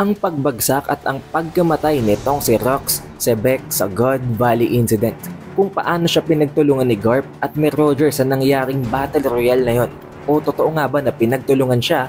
ang pagbagsak at ang pagkamatay nitong si Rox Sebek sa God Valley Incident. Kung paano siya pinagtulungan ni Garp at ni Roger sa nangyaring Battle Royale na yon. O totoo nga ba na pinagtulungan siya?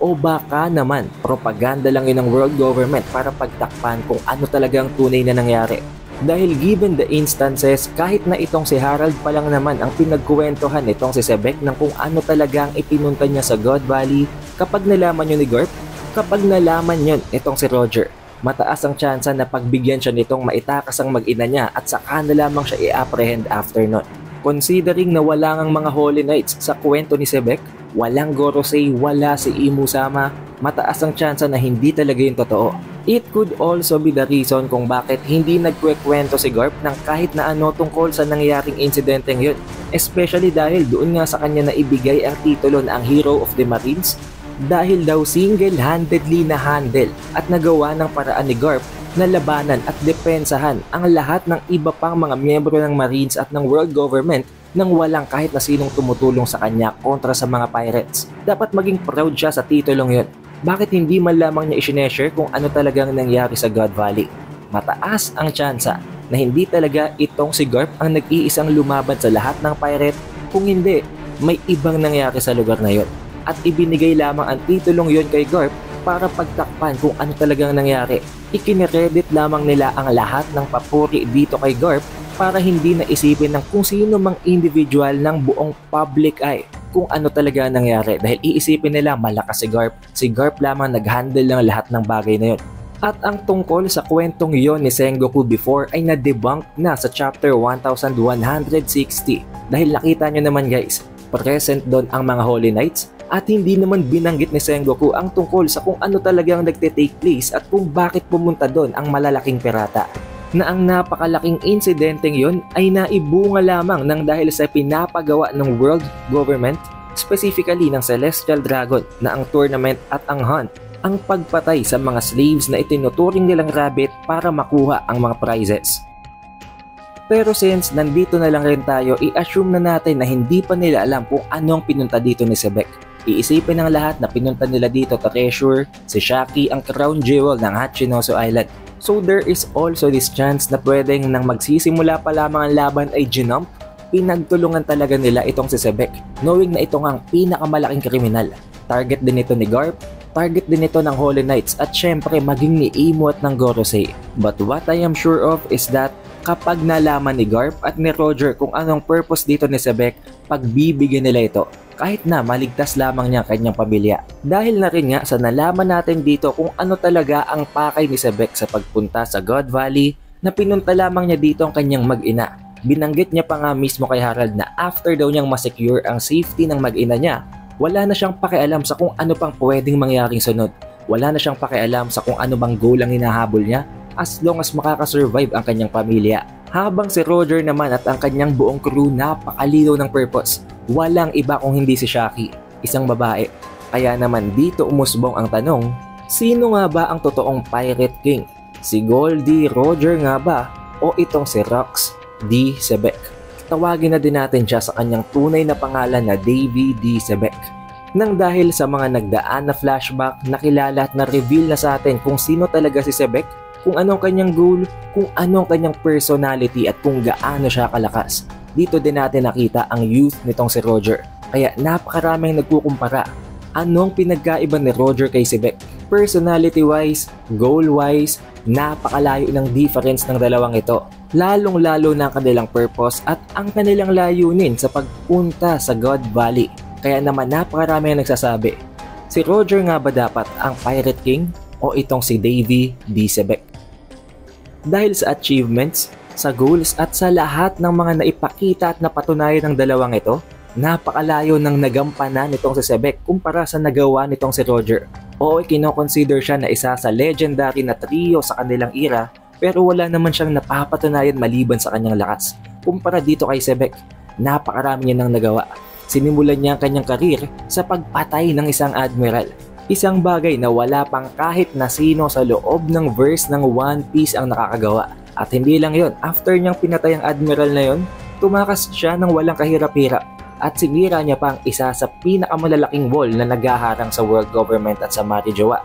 O baka naman propaganda lang yun ng world government para pagtakpan kung ano talagang tunay na nangyari? Dahil given the instances, kahit na itong si Harold pa lang naman ang pinagkuwentohan nitong si Sebek ng kung ano talagang ipinunta niya sa God Valley, kapag nalaman yun ni Garp, kapag nalaman yun itong si Roger, mataas ang tsansa na pagbigyan siya nitong maitakas ang mag-ina niya at saka na lamang siya i-apprehend after nun. Considering na wala ngang mga Holy Knights sa kwento ni Sebek, walang Gorosei, wala si Imusama, mataas ang tsansa na hindi talaga yung totoo. It could also be the reason kung bakit hindi nagkwekwento si Garp ng kahit na ano tungkol sa nangyaring insidenteng yun. Especially dahil doon nga sa kanya na ibigay ang titulo na ang Hero of the Marines dahil daw single-handedly na handle at nagawa ng paraan ni Garp na labanan at depensahan ang lahat ng iba pang mga miyembro ng Marines at ng world government nang walang kahit na sinong tumutulong sa kanya kontra sa mga pirates. Dapat maging proud siya sa titulong yun. Bakit hindi man lamang niya isineshare kung ano talagang nangyari sa God Valley? Mataas ang tsansa na hindi talaga itong si Garp ang nag-iisang lumaban sa lahat ng pirate. Kung hindi, may ibang nangyari sa lugar na yon. At ibinigay lamang ang titulong yon kay Garp para pagtakpan kung ano talagang nangyari. Ikineredit lamang nila ang lahat ng papuri dito kay Garp para hindi na isipin ng kung sino mang individual ng buong public eye kung ano talaga nangyari dahil iisipin nila malakas si Garp lamang nag-handle ng lahat ng bagay na yon. At ang tungkol sa kwentong yon ni Sengoku before ay na-debunk na sa chapter 1160 dahil nakita nyo naman guys, present doon ang mga Holy Knights at hindi naman binanggit ni Sengoku ang tungkol sa kung ano talagang nagte-take place at kung bakit pumunta doon ang malalaking pirata. Na ang napakalaking insidenteng yon ay naibunga lamang ng dahil sa pinapagawa ng world government, specifically ng Celestial Dragon na ang tournament at ang hunt, ang pagpatay sa mga slaves na itinuturing nilang rabbit para makuha ang mga prizes. Pero since nandito na lang rin tayo, i-assume na natin na hindi pa nila alam kung anong pinunta dito ni Sebek. Iisipin ng lahat na pinunta nila dito treasure, si Shaki ang crown jewel ng Hachinosu Island. So there is also this chance na pwedeng nang magsisimula pa lamang ang laban ay ginump, pinagtulungan talaga nila itong si Sebek, knowing na ito ang pinakamalaking kriminal. Target din ito ni Garp, target din ito ng Holy Knights at syempre maging ni Imo at ng Gorosei. But what I am sure of is that kapag nalaman ni Garp at ni Roger kung anong purpose dito ni Sebek, pagbibigyan nila ito kahit na maligtas lamang niya kanyang pamilya. Dahil na rin nga sa nalaman natin dito kung ano talaga ang pakay ni Sebek sa pagpunta sa God Valley na pinunta lamang niya dito ang kanyang mag-ina. Binanggit niya pa nga mismo kay Harold na after daw niyang masecure ang safety ng mag-ina niya, wala na siyang pakialam sa kung ano pang pwedeng mangyaring sunod. Wala na siyang pakialam sa kung ano bang goal ang hinahabol niya as long as makakasurvive ang kanyang pamilya. Habang si Roger naman at ang kanyang buong crew napakalinaw ng purpose. Walang iba kung hindi si Shaki, isang babae. Kaya naman dito umusbong ang tanong, sino nga ba ang totoong Pirate King? Si Goldie Roger nga ba? O itong si Rox D. Sebek? Tawagin na din natin siya sa kanyang tunay na pangalan na Davy D. Sebek. Nang dahil sa mga nagdaan na flashback, nakilala at na-reveal na sa atin kung sino talaga si Sebek, kung anong kanyang goal, kung anong kanyang personality at kung gaano siya kalakas. Dito din natin nakita ang youth nitong si Roger. Kaya napakaraming nagkukumpara. Anong pinagkaiba ni Roger kay Sebek? Personality-wise, goal-wise, napakalayo ng difference ng dalawang ito. Lalong-lalo na ang kanilang purpose at ang kanilang layunin sa pagpunta sa God Valley. Kaya naman napakaraming nagsasabi, si Roger nga ba dapat ang Pirate King o itong si Davy D. Sebek? Dahil sa achievements, sa goals at sa lahat ng mga naipakita at napatunayan ng dalawang ito, napakalayo ng nagampanan nitong si Sebek kumpara sa nagawa nitong si Roger. Oo, kinoconsider siya na isa sa legendary na trio sa kanilang era pero wala naman siyang napapatunayan maliban sa kanyang lakas. Kumpara dito kay Sebek, napakarami niya nang nagawa. Sinimulan niya ang kanyang karir sa pagpatay ng isang admiral. Isang bagay na wala pang kahit na sino sa loob ng verse ng One Piece ang nakakagawa. At hindi lang yon, after niyang pinatay ang admiral na yon, tumakas siya ng walang kahirap-hirap at sinira niya pa ang isa sa pinakamalalaking wall na naghaharang sa world government at sa Marijoa.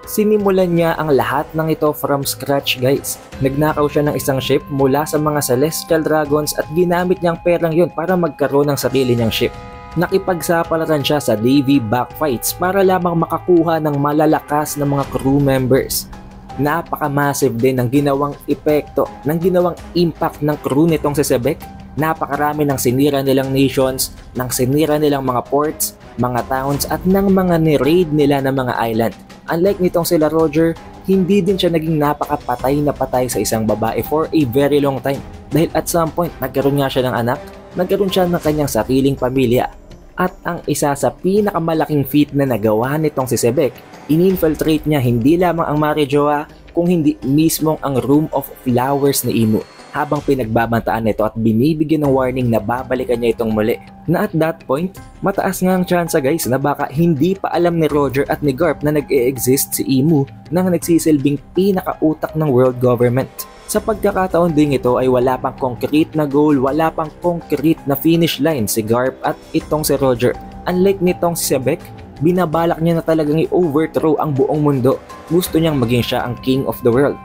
Sinimulan niya ang lahat ng ito from scratch guys. Nagnakaw siya ng isang ship mula sa mga Celestial Dragons at ginamit niyang perang yun para magkaroon ng sarili niyang ship. Nakipagsapalaran siya sa Navy backfights para lamang makakuha ng malalakas na mga crew members. Napaka-massive din ng ginawang epekto, ng ginawang impact ng crew nitong si Sebek. Napakarami ng sinira nilang nations, ng sinira nilang mga ports, mga towns at ng mga ni-raid nila ng mga island. Unlike nitong sila Roger, hindi din siya naging napakapatay na patay sa isang babae for a very long time. Dahil at some point, nagkaroon nga siya ng anak, nagkaroon siya ng kanyang sariling pamilya. At ang isa sa pinakamalaking feat na nagawa nitong si Sebek, in-infiltrate niya hindi lamang ang Marijoa, kung hindi mismong ang Room of Flowers ni Imu. Habang pinagbabantaan nito at binibigyan ng warning na babalikan niya itong muli. Na at that point, mataas nga ang tsansa guys na baka hindi pa alam ni Roger at ni Garp na nag-e-exist si Imu nang nagsisilbing pinakautak ng world government. Sa pagkakataon ding ito ay wala pang concrete na goal, wala pang concrete na finish line si Garp at itong si Roger. Unlike nitong si Sebek, binabalak niya na talagang i-overthrow ang buong mundo. Gusto niyang maging siya ang king of the world.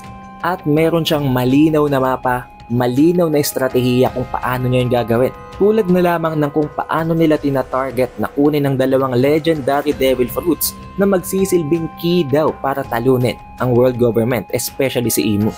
At meron siyang malinaw na mapa, malinaw na estratehiya kung paano niya yung gagawin. Tulad na lamang ng kung paano nila tina-target na kunin ng dalawang legendary devil fruits na magsisilbing key daw para talunin ang world government, especially si Imu.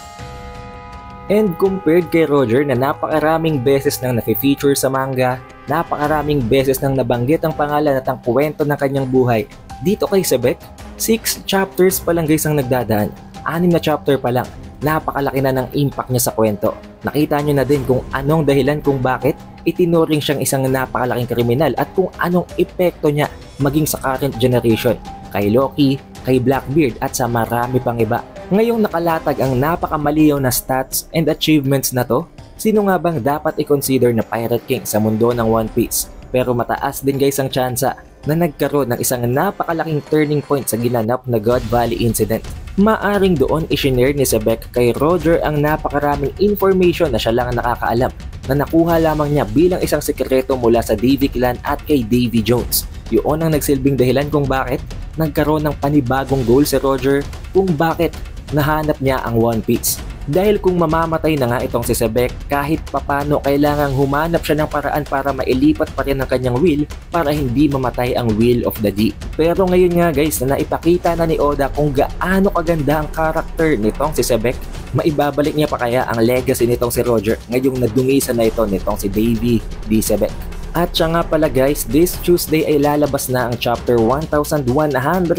And compared kay Roger na napakaraming beses nang nafe-feature sa manga, napakaraming beses nang nabanggit ang pangalan at ang kwento ng kanyang buhay, dito kay Sebek, 6 chapters pa lang guys ang nagdadaan. 6 na chapter pa lang. Napakalaki na ng impact niya sa kwento. Nakita nyo na din kung anong dahilan kung bakit itinuring siyang isang napakalaking kriminal at kung anong epekto niya maging sa current generation, kay Loki, kay Blackbeard at sa marami pang iba. Ngayong nakalatag ang napakamaliw na stats and achievements na to, sino nga bang dapat i-consider na Pirate King sa mundo ng One Piece? Pero mataas din guys ang tsansa na nagkaroon ng isang napakalaking turning point sa ginanap na God Valley incident. Maaring doon i-share ni Sebek kay Roger ang napakaraming information na siya lang ang nakakaalam na nakuha lamang niya bilang isang sekreto mula sa Davy Clan at kay Davy Jones. Yun ang nagsilbing dahilan kung bakit nagkaroon ng panibagong goal si Roger, kung bakit nahanap niya ang One Piece. Dahil kung mamamatay na nga itong si Sebek, kahit papano kailangang humanap siya ng paraan para mailipat pa rin ang kanyang will para hindi mamatay ang will of the G. Pero ngayon nga guys na naipakita na ni Oda kung gaano kaganda ang karakter nitong si Sebek, maibabalik niya pa kaya ang legacy nitong si Roger ngayong nadungisan na ito nitong si Davy D. Sebek. At siya nga pala guys, this Tuesday ay lalabas na ang chapter 1161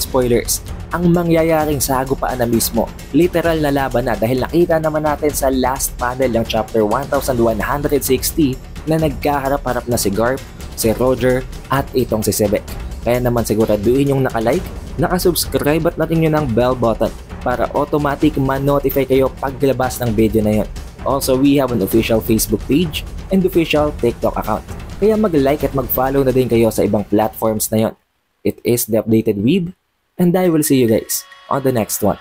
spoilers. Ang mangyayaring sagupaan na mismo. Literal na laban na dahil nakita naman natin sa last panel ng chapter 1160 na nagkaharap-harap na si Garp, si Roger at itong si Sebek. Kaya naman siguraduhin yung nakalike, nakasubscribe at natin yun ng bell button para automatic ma-notify kayo paglabas ng video na yun. Also, we have an official Facebook page and official TikTok account. Kaya mag-like at mag-follow na din kayo sa ibang platforms na yon. It is The Updated Weeb, and I will see you guys on the next one.